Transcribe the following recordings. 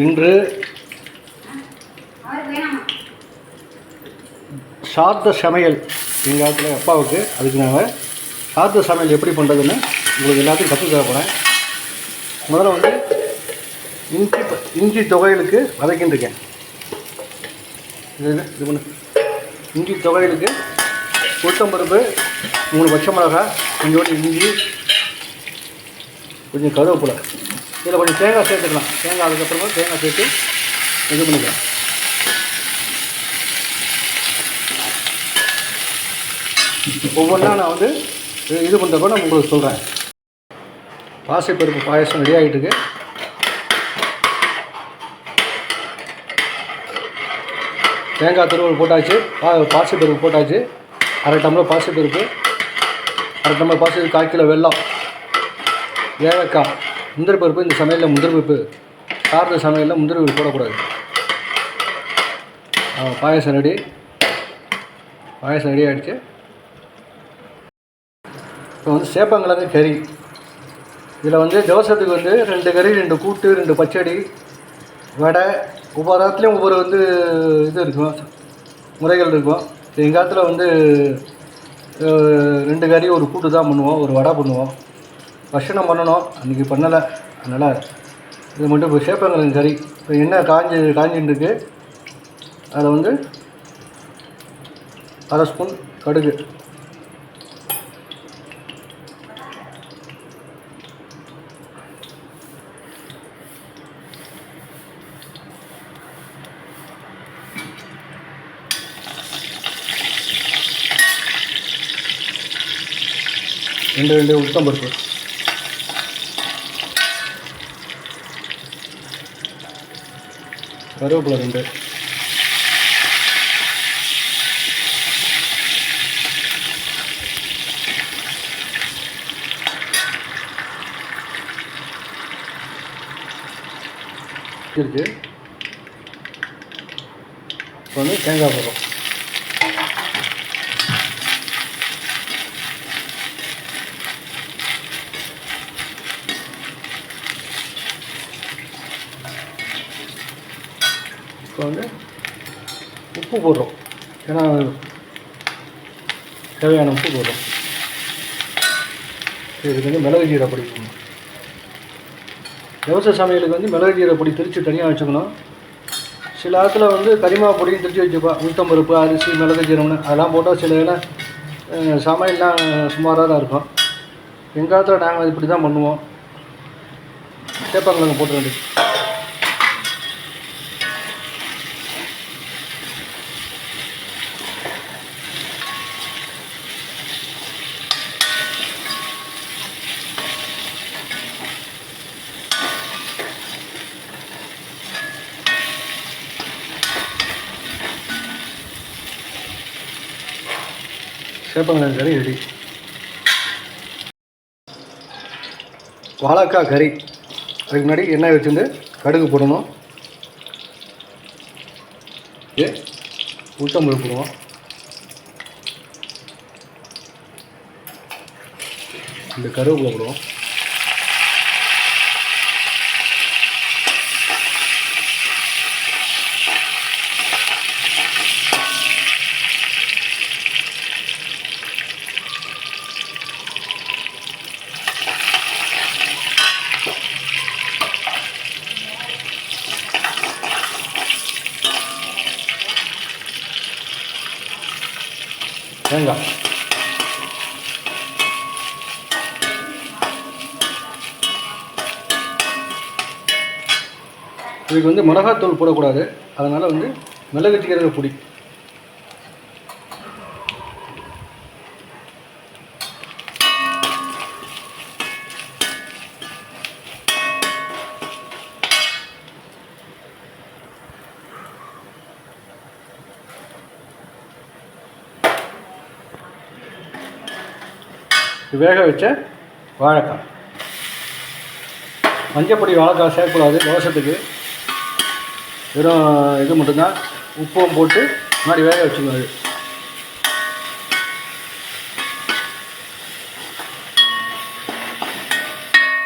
இன்று சார்த்த சமையல் எங்கள் காலத்தில் அப்பாவுக்கு. அதுக்கு நாங்கள் சார்த்த சமையல் எப்படி பண்ணுறதுன்னு உங்களுக்கு எல்லாத்தையும் கற்றுத் தர போகிறேன். முதல்ல வந்து இஞ்சி துவையலுக்கு வதக்கின்றிருக்கேன். இது பண்ணு. இஞ்சி துவையலுக்கு உளுத்தம்பருப்பு, 3 பச்சை மிளகாய், கொஞ்சோண்டு இஞ்சி, கொஞ்சம் கருவேப்பிலை, இதில் கொஞ்சம் தேங்காய் சேர்த்துக்கலாம். தேங்காய் அதுக்கப்புறமா தேங்காய் சேர்த்து இது பண்ணிக்கலாம். ஒவ்வொன்றா நான் வந்து இது பண்ணுறப்ப நான் உங்களுக்கு சொல்கிறேன். பாசிப்பருப்பு பாயசம் ரெடி ஆகிட்டு இருக்கு. தேங்காய் துருவல் போட்டாச்சு, பாசிப்பருப்பு போட்டாச்சு, 1/2 டம்ளர் பாசிப்பருப்பு, 1/2 டம்ளர் பாசிப்பருப்பு, 1/4 கிலோ வெல்லம், ஏலக்காய், முந்திரி பருப்பு. இந்த சமையலில் முந்திரி பருப்பு, சார்ந்த சமையலில் முந்திரி பருப்பு போடக்கூடாது. பாயசம் ரெடி ஆகிடுச்சு. இப்போ வந்து சேப்பங்கிழங்கு கறி. இதில் வந்து தோசத்துக்கு வந்து 2 கறி, 2 கூட்டு, 2 பச்சடி, வடை. ஒவ்வொரு இடத்துலையும் ஒவ்வொரு வந்து இது இருக்கும், முறைகள் இருக்கும். எங்கள் காலத்தில் வந்து 2 கறி 1 கூட்டு தான் பண்ணுவோம், 1 வடை பண்ணுவோம். பட்சணம் பண்ணணும், அன்றைக்கி பண்ணலை. அதனால் இது மட்டும் இப்போ சேப்பங்கிழங்கு கறி. இப்போ எண்ணெய் காஞ்சின்னு இருக்கு. அதில் வந்து 1/2 ஸ்பூன் கடுகு, ரெண்டு உளுத்தம்பருப்பு, கருவேப்பிலை 2, இருக்குது. இப்போ வந்து தேங்காய் போடுறோம். இப்போ வந்து உப்பு போடுறோம், ஏன்னா தேவையான உப்பு போடுறோம். இதுக்கு வந்து மிளகு ஜீரக பொடி போடணும். விவசாய சமையலுக்கு வந்து மிளகு ஜீரக பொடி திரித்து தனியாக வச்சுக்கணும். சில இடத்துல வந்து கரிமா பொடியும் திரித்து வச்சுப்பா. உளுத்தம்பருப்பு, அரிசி, மிளகு ஜீரகம்னு அதெல்லாம் போட்டால் சில இதில் சமையல்லாம் சுமாராக தான் இருக்கும். எங்கள் காலத்தில் நாங்கள் இப்படி தான் பண்ணுவோம். சேப்பங்கிழங்கு போட்டு வேண்டியது. சேப்பங்கிழங்கு கறி ரெடி. வாழைக்காய் கறி. அதுக்கு முன்னாடி எண்ணெய் வச்சுட்டு கடுகு போடணும். உளுத்தம்பருப்பு போடுவோம். இந்த கருவேப்பிலை போடுவோம். தேங்காய், இதுக்கு வந்து மிளகாத்தூள் போடக்கூடாது. அதனால் வந்து மிளகு ஜீரக பொடி. வேக வச்ச வாழைக்காய். மஞ்சப்பொடி வாழைக்காய் சேர்க்கக்கூடாது தோசத்துக்கு. வெறும் இது மட்டும்தான். உப்பும் போட்டு முன்னாடி வேக வச்சுக்கணும்.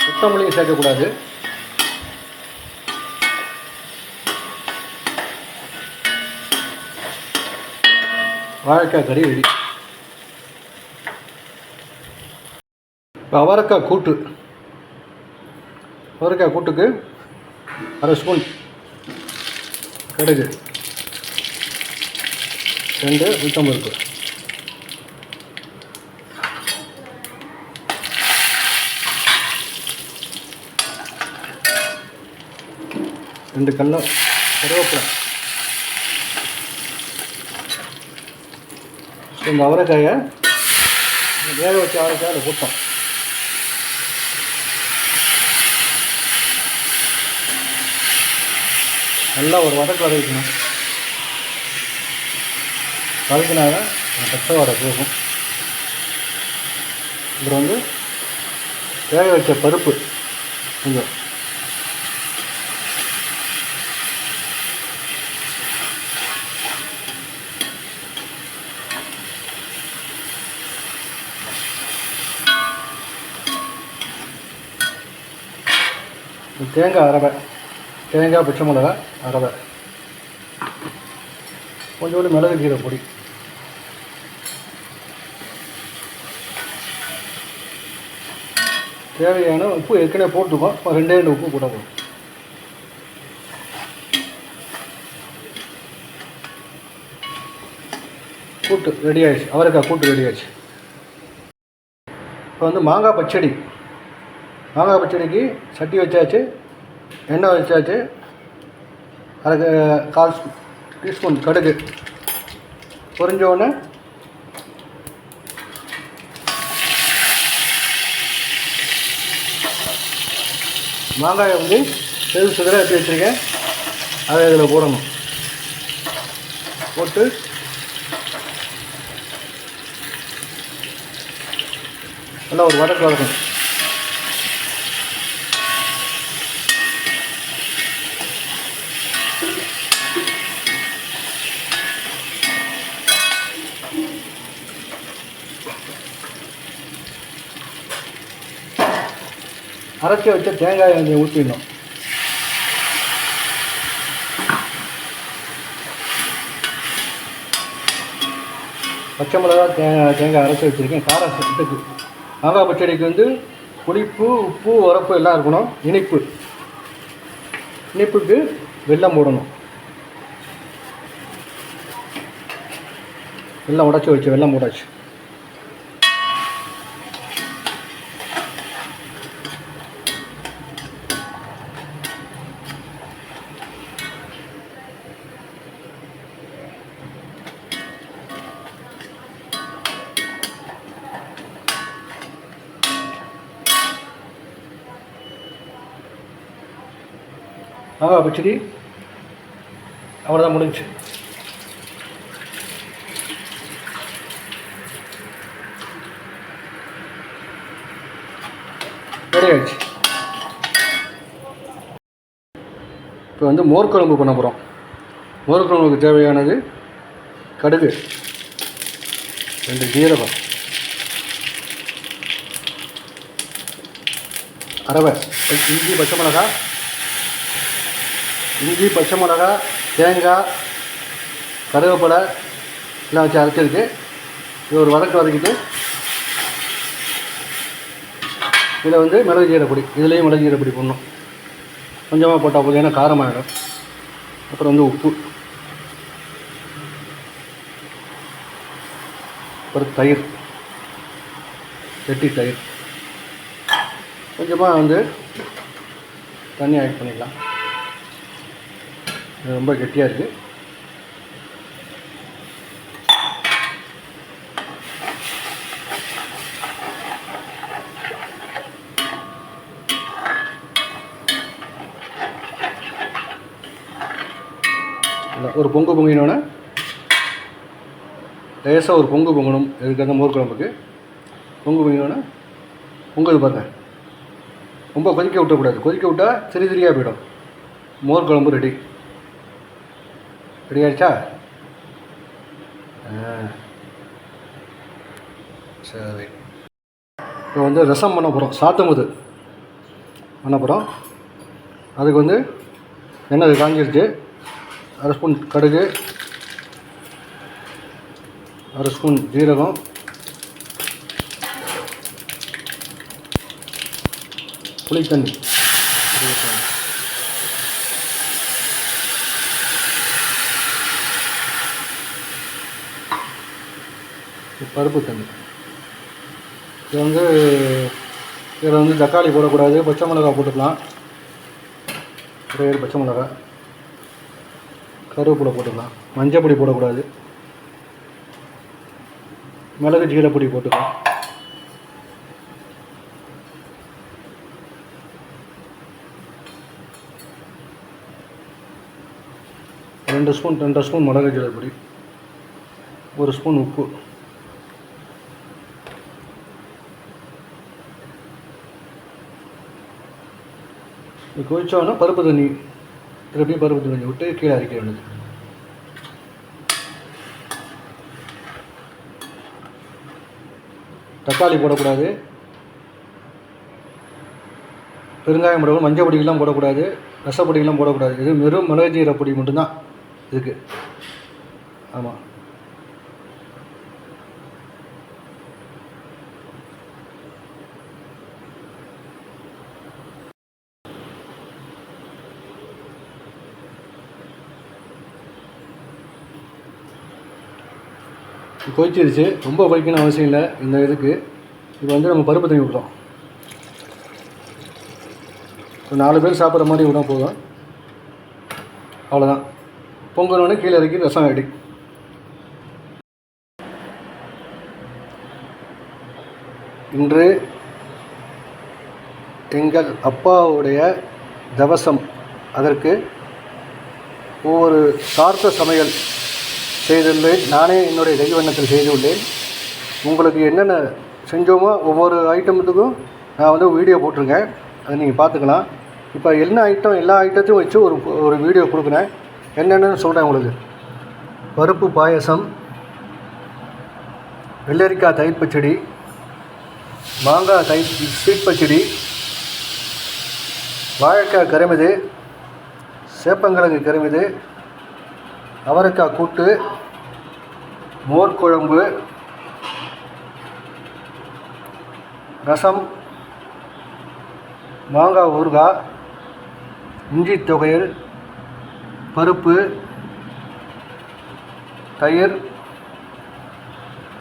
கொத்தமல்லியும் சேர்க்கக்கூடாது. வாழைக்காய் கறி ரெடி. இப்போ அவரைக்காய் கூட்டுக்கு அரை ஸ்பூன் கடுகு, 2 உளுத்தம்பருப்பு, 2 கருவேப்பிலை. இந்த அவரைக்காயை வேக வச்ச அவரைக்காய் அதை போட்டோம். நல்லா ஒரு வதக்கணும். வதக்கினாதான் பச்சை வாடை போகும். இதில் வந்து வேக வச்ச பருப்பு கொஞ்சம், தேங்காய் அரைவை, தேங்காய் பச்சை மிளகா அரைவை, கொஞ்சோண்டு மிளகு ஜீரக பொடி, தேவையான உப்பு ஏற்கனவே போட்டுருக்கோம். 2 உப்பு போட்டால் போதும். கூட்டு ரெடி ஆகிடுச்சு. அவரைக்காய் கூட்டு ரெடி ஆகிடுச்சு. இப்போ வந்து மாங்காய் பச்சடிக்கு சட்டி வச்சாச்சு, எண்ணெய் வச்சாச்சு. அதுக்கு 1/4 டீஸ்பூன் கடுகு பொரிஞ்சோடனே மாங்காயை வந்து சிதற எடுத்து வச்சுருக்கேன், அதை இதில் போடணும். போட்டு நல்லா ஒரு வதக்கணும். அரைச்சி வச்ச தேங்காயை கொஞ்சம் ஊற்றிடணும். பச்சை மிளகா தேங்காய் அரைச்சி வச்சுருக்கேன். காரம் சத்துக்கு மாங்காய் பச்சடிக்கு வந்து புளிப்பு, உப்பு, உரப்பு எல்லாம் இருக்கணும். இனிப்புக்கு வெல்லம் போடணும். வெல்லம் உடச்சி வச்சு வெல்லம் போட்டாச்சு. மாங்காய் பச்சடி அவ்வளோதான், முடிஞ்சு. ரெடி ஆகிடுச்சு. இப்போ வந்து மோர் குழம்பு பண்ண போகிறோம். மோர் குழம்புக்கு தேவையானது கடுகு, 2 ஜீரகம், அரவை, இஞ்சி பச்சை மிளகாய், தேங்காய், கருவேப்பிலை எல்லாம் வச்சு அரைச்சிருக்கு. இது ஒரு வதக்கிட்டு இதில் வந்து மிளகு ஜீரக பொடி, இதுலேயும் மிளகு ஜீரக பொடி போடணும். கொஞ்சமாக போட்டால் போதும், ஏன்னா காரமாகிடும். அப்புறம் வந்து உப்பு, அப்புறம் தயிர், கெட்டி தயிர், கொஞ்சமாக வந்து தண்ணி ஆட் பண்ணிக்கலாம். இது ரொம்ப கெட்டியாக இருக்குது. ஒரு பொங்கினோன்னே லேசாக ஒரு பொங்கணும். இதுக்கு அந்த மோர் குழம்புக்கு பொங்கினோன்னே பொங்கல் பாருங்க, ரொம்ப கொதிக்க விட்டக்கூடாது. கொதிக்க விட்டால் சிறியாக போயிடும். மோர் குழம்பு ரெடி ஆகிடுச்சா? சரி, இப்போ வந்து ரசம் பண்ண போகிறோம். சாத்தமுது பண்ண போகிறோம். அதுக்கு வந்து எண்ணெய் காஞ்சிருச்சு. 1/2 ஸ்பூன் கடுகு, 1 ஸ்பூன் ஜீரகம், புளித்தண்ணி, பருப்பு தண்ணி. இதில் வந்து தக்காளி போடக்கூடாது, பச்சை மிளகா போட்டுக்கலாம். ஒரே ஒரு பச்சை மிளகா, கருவேப்பிலை போட்டுக்கலாம். மஞ்சள் பொடி போடக்கூடாது, மிளகு ஜீரப்பொடி போட்டுக்கலாம். ரெண்டு ஸ்பூன் மிளகு ஜீரப்பொடி, 1 ஸ்பூன் உப்பு. கொதிச்சோன்னா பருப்பு தண்ணி திருப்பி பருப்பு தண்ணி விட்டு கீழே அரைக்க வேண்டியது. தக்காளி போடக்கூடாது, பெருங்காயம் போடக்கூடாது, மஞ்சள் பொடியெல்லாம் போடக்கூடாது, ரசப்பொடியெல்லாம் போடக்கூடாது. இது வெறும் மிளகு ஜீரப்பொடி மட்டும்தான் இதுக்கு. ஆமாம். கொதிச்சிருச்சு, ரொம்ப கொதிக்கணும் அவசியம் இல்லை இந்த இதுக்கு. இப்போ வந்து நம்ம பருப்பு தண்ணி விட்றோம். ஒரு 4 பேர் சாப்பிட்ற மாதிரி விட போதும். அவ்வளோதான். பொங்கலோன்னு கீழே இறக்கி ரசம் ரெடி. இன்று எங்கள் அப்பாவுடைய தவசம். அதற்கு ஒவ்வொரு சார்த்த சமையல் செய்துள்ளேன். நானே என்னுடைய கைவண்ணத்தில் செய்துள்ளேன். உங்களுக்கு என்னென்ன செஞ்சோமோ ஒவ்வொரு ஐட்டத்துக்கும் நான் வந்து வீடியோ போட்டிருக்கேன், அதை நீங்கள் பார்த்துக்கலாம். இப்போ என்ன ஐட்டம், எல்லா ஐட்டத்தையும் வச்சு ஒரு வீடியோ கொடுக்குறேன். என்னென்னு சொல்கிறேன் உங்களுக்கு. பருப்பு பாயசம், வெள்ளரிக்காய் தயிர் பச்சடி, மாங்காய் தயிர் ஸ்வீட் பச்சடி, வாழைக்காய் கருமிது, சேப்பங்கிழங்கு கருமிது, அவரைக்காய் கூட்டு, மோர் குழம்பு, ரசம், மாங்காய் ஊறுகாய், இஞ்சி துவையல், பருப்பு, தயிர்,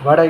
வடை.